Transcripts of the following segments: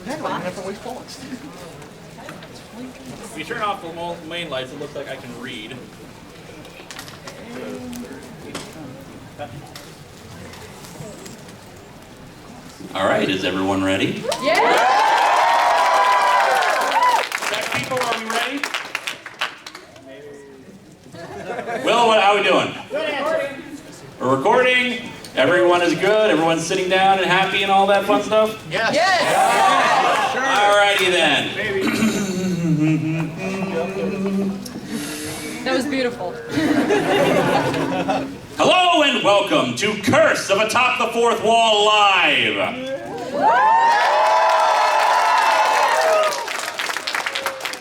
If you turn off the main lights, it looks like I can read. All right, is everyone ready? Yeah! Tech people, are we ready? Will, how are we doing? We're recording. Everyone is good. Everyone's sitting down and happy and all that fun stuff? Yes! Yes! Alrighty then. That was beautiful. Hello and welcome to Curse of Atop the Fourth Wall Live.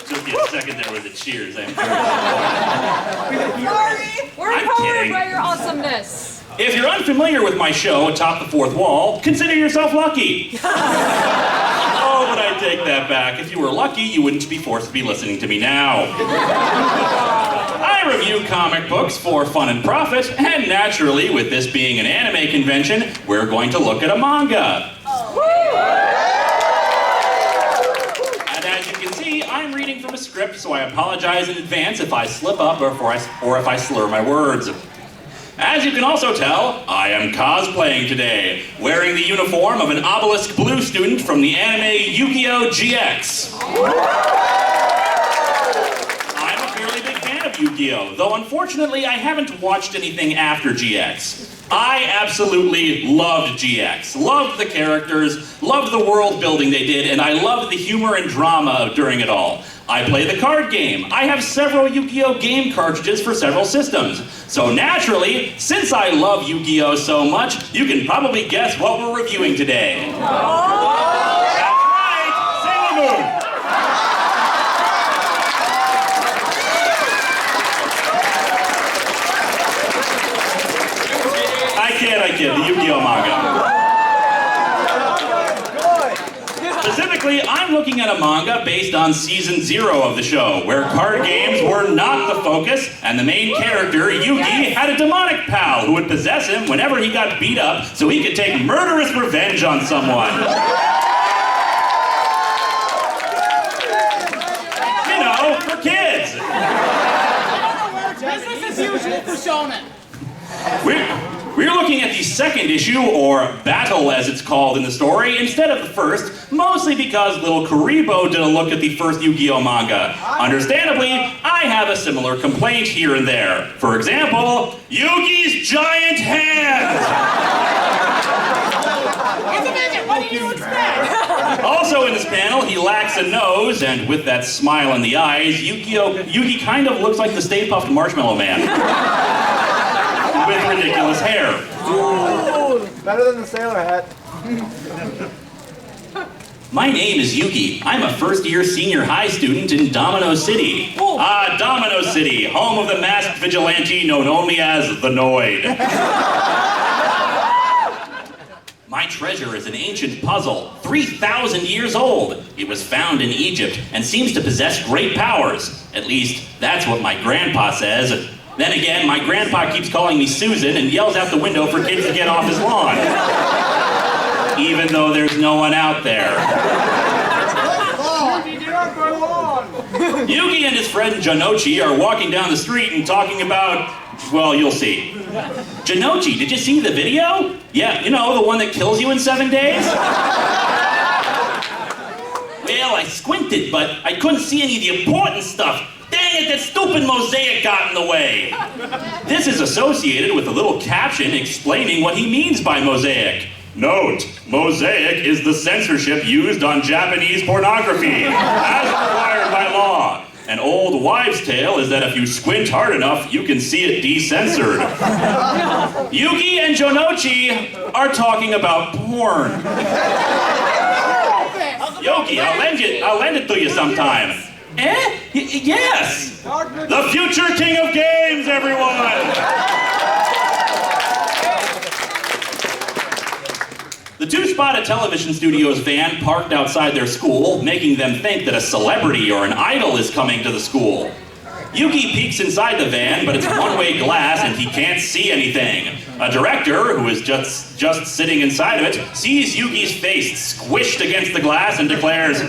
Took you a second there with the cheers. I'm Sorry! We're empowered by your awesomeness. If you're unfamiliar with my show, Atop the Fourth Wall, consider yourself lucky. Oh, but I take that back. If you were lucky, you wouldn't be forced to be listening to me now. I review comic books for fun and profit, and naturally, with this being an anime convention, we're going to look at a manga. And as you can see, I'm reading from a script, so I apologize in advance if I slip up or if I slur my words. As you can also tell, I am cosplaying today, wearing the uniform of an obelisk blue student from the anime Yu-Gi-Oh! GX. I'm a fairly big fan of Yu-Gi-Oh!, though unfortunately I haven't watched anything after GX. I absolutely loved GX, loved the characters, loved the world building they did, and I loved the humor and drama during it all. I play the card game. I have several Yu-Gi-Oh! Game cartridges for several systems. So naturally, since I love Yu-Gi-Oh! So much, you can probably guess what we're reviewing today. That's right, Sailor Moon! I kid, the Yu-Gi-Oh! Manga. Specifically, I'm looking at a manga based on Season 0 of the show, where card games were not the focus, and the main character, Yugi, had a demonic pal who would possess him whenever he got beat up so he could take murderous revenge on someone. You know, for kids. Business as usual for shonen. We're looking at the second issue, or battle as it's called in the story, instead of the first, mostly because little Kuribo didn't look at the first Yu-Gi-Oh! Manga. Understandably, I have a similar complaint here and there. For example, Yugi's giant hands! It's a midget, what do you expect? Also in this panel, he lacks a nose, and with that smile in the eyes, Yugi kind of looks like the Stay Puft Marshmallow Man. With ridiculous hair. Ooh, better than the sailor hat. My name is Yugi. I'm a first-year senior high student in Domino City. Domino City, home of the masked vigilante known only as the Noid. My treasure is an ancient puzzle, 3,000 years old. It was found in Egypt and seems to possess great powers. At least, that's what my grandpa says. Then again, my grandpa keeps calling me Susan and yells out the window for kids to get off his lawn. Even though there's no one out there. Yugi and his friend Janochi are walking down the street and talking about, well, you'll see. Janochi, did you see the video? Yeah, you know, the one that kills you in 7 days? Well, I squinted, but I couldn't see any of the important stuff. Dang it, that stupid mosaic got in the way. This is associated with a little caption explaining what he means by mosaic. Note, mosaic is the censorship used on Japanese pornography, as required by law. An old wives' tale is that if you squint hard enough, you can see it decensored. Yugi and Janochi are talking about porn. Yogi, I'll lend it to you sometime. Yes! The future king of games, everyone! The two spot a television studio's van parked outside their school, making them think that a celebrity or an idol is coming to the school. Yugi peeks inside the van, but it's one-way glass and he can't see anything. A director, who is just sitting inside of it, sees Yugi's face squished against the glass and declares,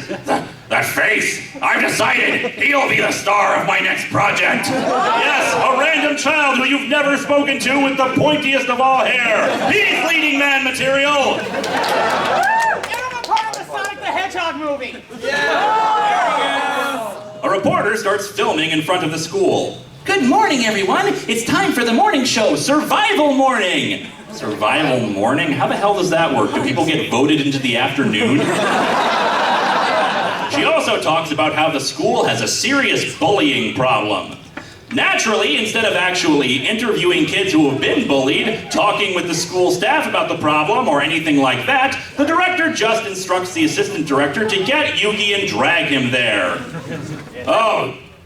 "That face! I've decided he'll be the star of my next project. Yes, a random child who you've never spoken to with the pointiest of all hair. He's leading man material." And I'm a part of the Sonic the Hedgehog movie. A reporter starts filming in front of the school. Good morning, everyone. It's time for the morning show, Survival Morning. Survival morning? How the hell does that work? Do people get voted into the afternoon? She also talks about how the school has a serious bullying problem. Naturally, instead of actually interviewing kids who have been bullied, talking with the school staff about the problem, or anything like that, the director just instructs the assistant director to get Yugi and drag him there.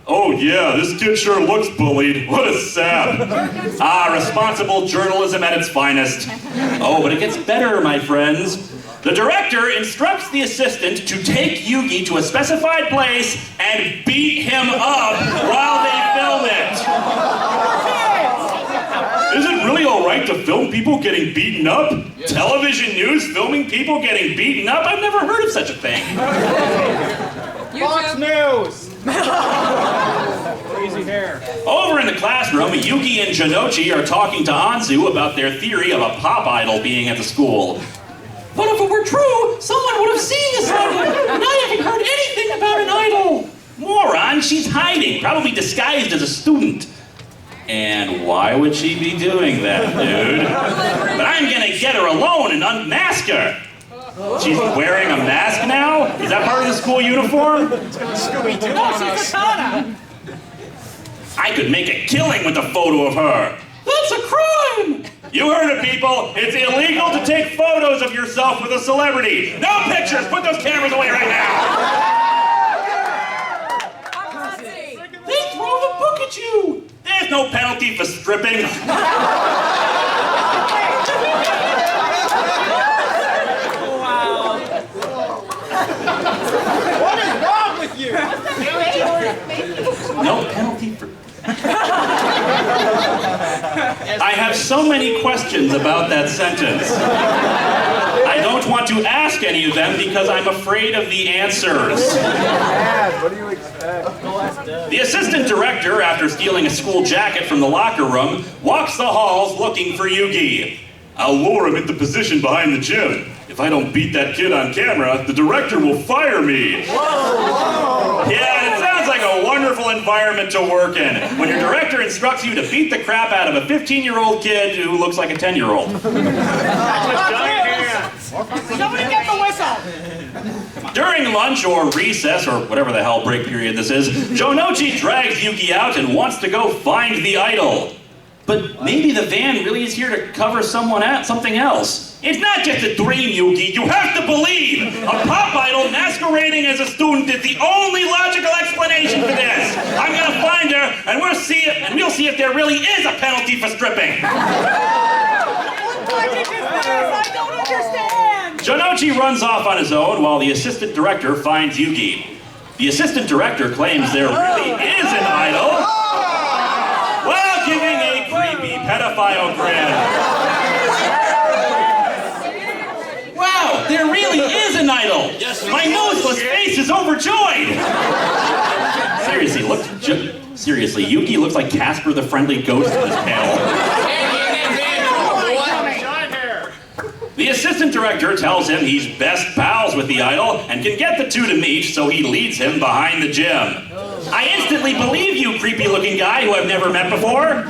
Oh yeah, this kid sure looks bullied. What a sap. Responsible journalism at its finest. Oh, but it gets better, my friends. The director instructs the assistant to take Yugi to a specified place and beat him up while they film it. Is it really all right to film people getting beaten up? Yes. Television news filming people getting beaten up? I've never heard of such a thing. Fox News! Crazy hair. Over in the classroom, Yugi and Janochi are talking to Anzu about their theory of a pop idol being at the school. But if it were true, someone would have seen this idol, and I haven't heard anything about an idol. Moron, she's hiding, probably disguised as a student. And why would she be doing that, dude? But I'm gonna get her alone and unmask her. She's wearing a mask now? Is that part of the school uniform? No, she's Katana. I could make a killing with a photo of her. That's a crime! You heard it, people. It's illegal to take photos of yourself with a celebrity. No pictures. Put those cameras away right now. They throw the book at you! There's no penalty for stripping. What is wrong with you? No penalty for... I have so many questions about that sentence. I don't want to ask any of them because I'm afraid of the answers. Dad, what do you expect? The assistant director, after stealing a school jacket from the locker room, walks the halls looking for Yugi. I'll lure him into position behind the gym. If I don't beat that kid on camera, the director will fire me. Yeah, it sounds like a wonderful environment to work in, when your director instructs you to beat the crap out of a 15-year-old kid who looks like a 10-year-old. Somebody get the whistle. During lunch or recess, or whatever the hell break period this is, Jonochi drags Yugi out and wants to go find the idol. But maybe the van really is here to cover something else. It's not just a dream, Yugi. You have to believe. A pop idol masquerading as a student is the only logical explanation for this. I'm gonna find her, and we'll see if there really is a penalty for stripping. What logic is this? I don't understand. Jonochi runs off on his own while the assistant director finds Yugi. The assistant director claims there really is an idol, while giving a creepy pedophile grin. Wow, there really is an idol! My noseless face is overjoyed! Seriously, Yugi looks like Casper the Friendly Ghost in this panel. The assistant director tells him he's best pals with the idol and can get the two to meet, so he leads him behind the gym. I instantly believe you, creepy-looking guy who I've never met before.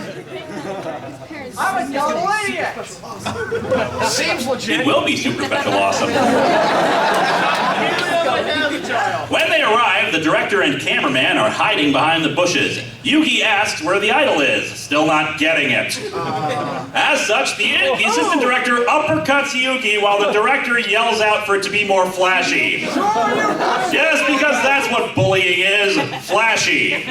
I'm a young idiot! Seems legit. It will be super special awesome. When they arrive, the director and cameraman are hiding behind the bushes. Yugi asks where the idol is, still not getting it. As such, the assistant director uppercuts Yugi while the director yells out for it to be more flashy. Yes, because that's what bullying is, flashy.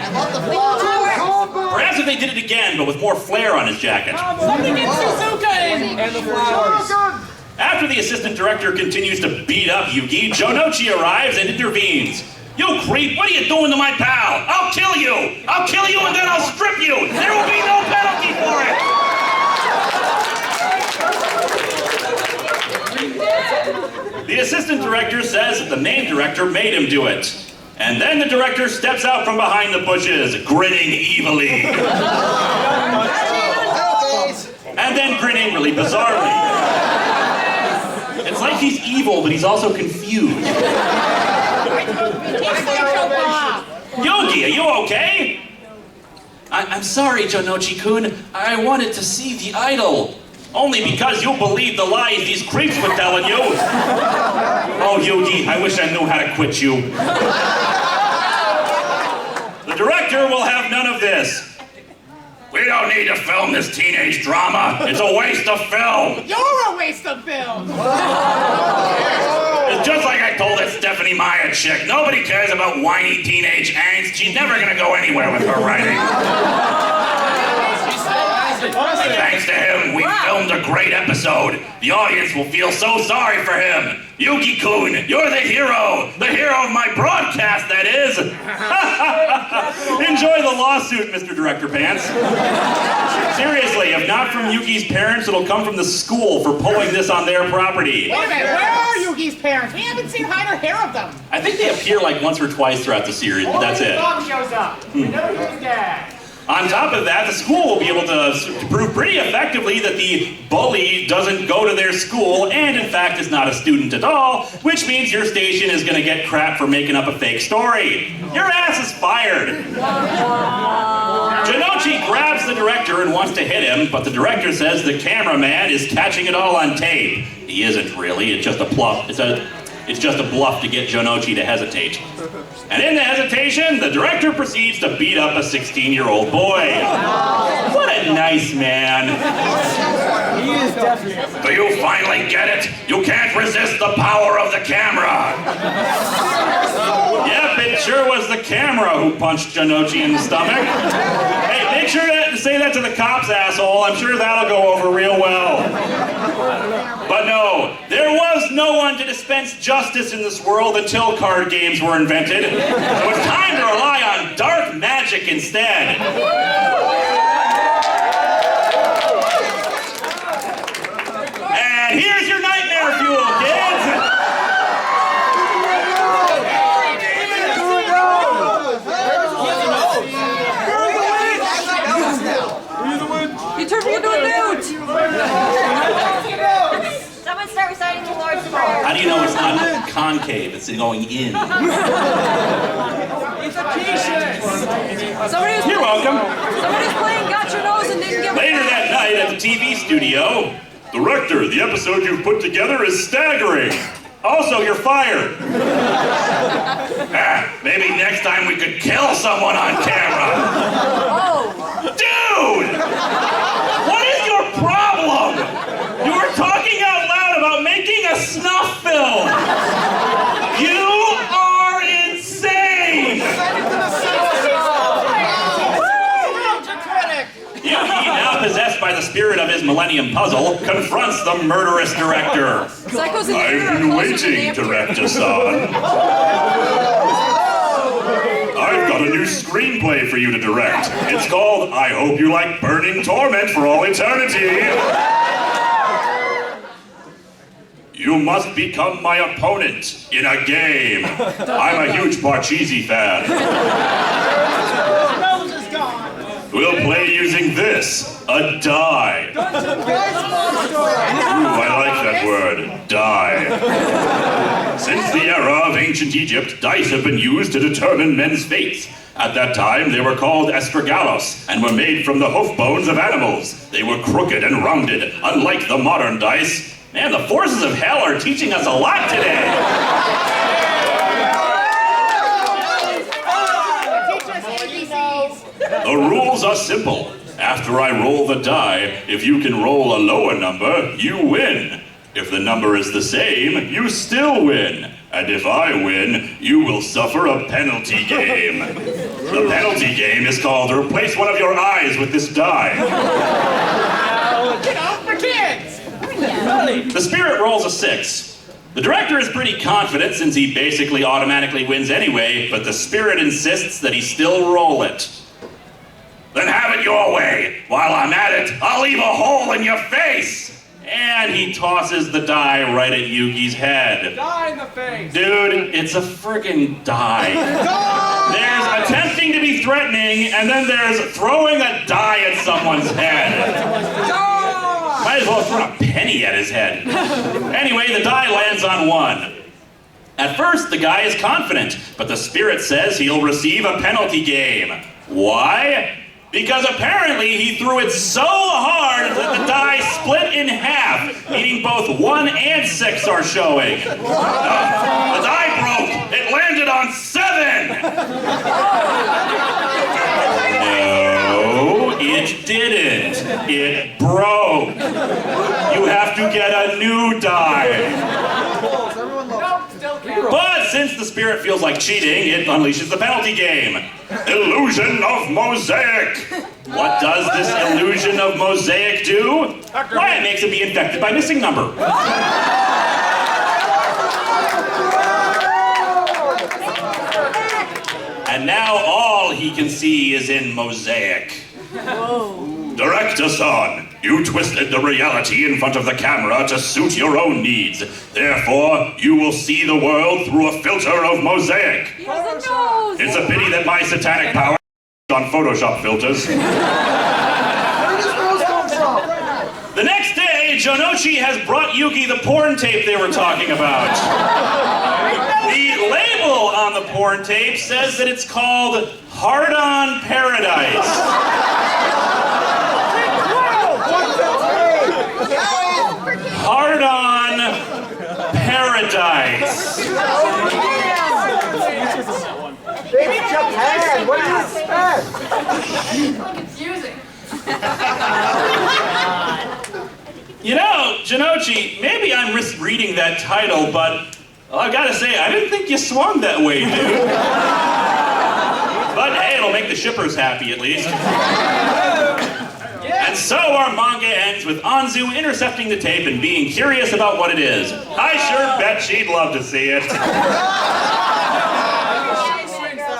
Perhaps if they did it again, but with more flair on his jacket. Somebody get Suzuka in. And the flowers. After the assistant director continues to beat up Yugi, Jonochi arrives and intervenes. You creep, what are you doing to my pal? I'll kill you! I'll kill you and then I'll strip you! There will be no penalty for it! The assistant director says that the main director made him do it. And then the director steps out from behind the bushes, grinning evilly. And then grinning really bizarrely. It's like he's evil, but he's also confused. Yugi, are you okay? I'm sorry, Jonochi-kun. I wanted to see the idol. Only because you believe the lies these creeps were telling you. Oh, Yugi, I wish I knew how to quit you. The director will have none of this. We don't need to film this teenage drama. It's a waste of film. You're a waste of film. It's just like I told that Stephanie Meyer chick. Nobody cares about whiny teenage angst. She's never gonna go anywhere with her writing. Thanks to him, we filmed a great episode. The audience will feel so sorry for him. Yugi-kun, you're the hero of my broadcast, that is. Enjoy the lawsuit, Mr. Director Pants. Seriously, if not from Yugi's parents, it'll come from the school for pulling this on their property. Wait a minute, where are Yugi's parents? We haven't seen hide or hair of them. I think they appear like once or twice throughout the series, but that's it. Mom shows up. We know who's dad. On top of that, the school will be able to prove pretty effectively that the bully doesn't go to their school and, in fact, is not a student at all, which means your station is going to get crap for making up a fake story. Your ass is fired. Jonochi grabs the director and wants to hit him, but the director says the cameraman is catching it all on tape. He isn't really. It's just a bluff. It's just a bluff to get Jonochi to hesitate. And in the hesitation, the director proceeds to beat up a 16-year-old boy. What a nice man. He is definitely. Do you finally get it? You can't resist the power of the camera. Yep, it sure was the camera who punched Jonochi in the stomach. Hey, make sure to say that to the cops, asshole. I'm sure that'll go over real well. But no, there was no one to dispense justice in this world until card games were invented. So it's time to rely on dark magic instead. And here's your nightmare fuel, kids! You turned me into a newt! Someone start reciting the Lord's Prayer. How do you know it's not concave? It's going in. You're welcome. Somebody's playing Got Your Nose and didn't give Later that night at the TV studio, Director, the episode you've put together is staggering. Also, you're fired. Maybe next time we could kill someone on camera. Oh! Dude! What is your problem? You were talking out loud about making a snuff film. You are insane! Yugi, now possessed by the spirit of his Millennium Puzzle, confronts the murderous director. Psycho's in the air I've been closer than waiting, the Director-san. I've got a new screenplay for you to direct. It's called I Hope You Like Burning Torment for All Eternity. You must become my opponent in a game. I'm a huge Parcheesi fan. Nose is gone. We'll play using this, a die. Ooh, I like that word, die. Since the era of ancient Egypt, dice have been used to determine men's fates. At that time, they were called estragalos and were made from the hoof bones of animals. They were crooked and rounded, unlike the modern dice. Man, the forces of hell are teaching us a lot today. Teach us ABCs. The rules are simple. After I roll the die, if you can roll a lower number, you win. If the number is the same, you still win. And if I win, you will suffer a penalty game. The penalty game is called replace one of your eyes with this die. You know, for kids. The spirit rolls a 6. The director is pretty confident since he basically automatically wins anyway, but the spirit insists that he still roll it. Then have it your way. While I'm at it, I'll leave a hole in your face. and he tosses the die right at Yugi's head. Die in the face. Dude, it's a friggin' die. There's attempting to be threatening, and then there's throwing a die at someone's head. Might as well throw a penny at his head. Anyway, the die lands on 1. At first, the guy is confident, but the spirit says he'll receive a penalty game. Why? Because apparently he threw it so hard that the die split in half, meaning both 1 and 6 are showing. The die broke. It landed on 7. No, it didn't. It broke. You have to get a new die. But since the spirit feels like cheating, it unleashes the penalty game. Illusion of mosaic. What does this illusion of mosaic do? Why, it makes him be infected by missing number. And now all he can see is in mosaic. Director-son, you twisted the reality in front of the camera to suit your own needs. Therefore, you will see the world through a filter of mosaic. He has a nose. It's a pity that my satanic power on Photoshop filters. Where did this nose come from? The next day, Jonochi has brought Yugi the porn tape they were talking about. The label on the porn tape says that it's called Hard On Paradise. Hard On Paradise. It's Japan. What do you expect? Confusing. You know, Jonochi, maybe I'm misreading that title, but I've got to say, I didn't think you swung that way, dude. But hey, it'll make the shippers happy at least. And so our manga ends with Anzu intercepting the tape and being curious about what it is. I sure bet she'd love to see it.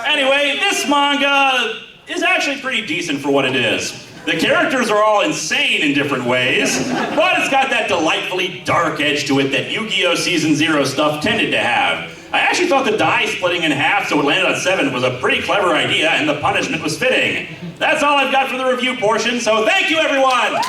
Anyway, this manga is actually pretty decent for what it is. The characters are all insane in different ways, but it's got that delightfully dark edge to it that Yu-Gi-Oh! Season 0 stuff tended to have. I actually thought the die splitting in half so it landed on 7 was a pretty clever idea, and the punishment was fitting. That's all I've got for the review portion, so thank you, everyone!